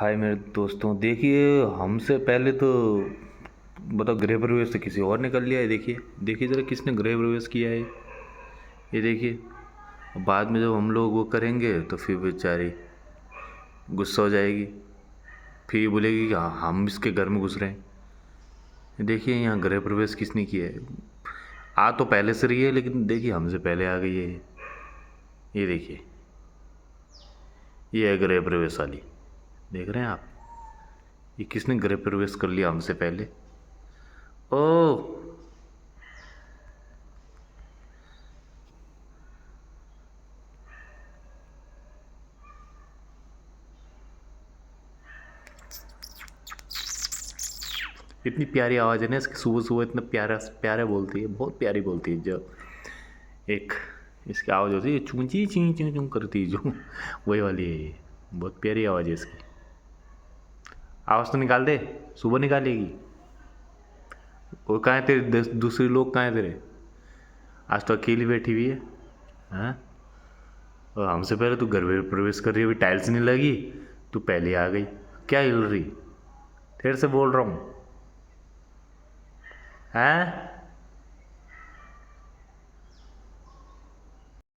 हाय मेरे दोस्तों, देखिए हमसे पहले तो बताओ गृह प्रवेश तो किसी और ने कर लिया है। देखिए देखिए ज़रा किसने गृह प्रवेश किया है। ये देखिए, बाद में जब हम लोग वो करेंगे तो फिर बेचारी गुस्सा हो जाएगी। फिर ये बोलेगी कि हाँ हम इसके घर में घुस रहे हैं। ये देखिए यहाँ गृह प्रवेश किसने किया है। आ तो पहले से रही है लेकिन देखिए हमसे पहले आ गई है ये देखिए, ये है गृह प्रवेश वाली। देख रहे हैं आप, ये किसने गृह प्रवेश कर लिया हमसे पहले। ओह, इतनी प्यारी आवाज़ है ना इसकी, सुबह सुबह इतना प्यारा प्यारा बोलती है, बहुत प्यारी बोलती है। जब एक इसकी आवाज़ होती है चूंची ची चूं चूं करती है जो, वही वाली है ये। बहुत प्यारी आवाज़ है इसकी। आवाज़ तो निकाल दे, सुबह निकालेगी। और कहाँ है तेरे दूसरे लोग, कहाँ है तेरे। आज तो अकेली बैठी हुई है। हाँ, और हमसे पहले तू घर में प्रवेश कर रही है, अभी टाइल्स नहीं लगी तू पहले आ गई। क्या हिल रही, तेरे से बोल रहा हूँ। हैं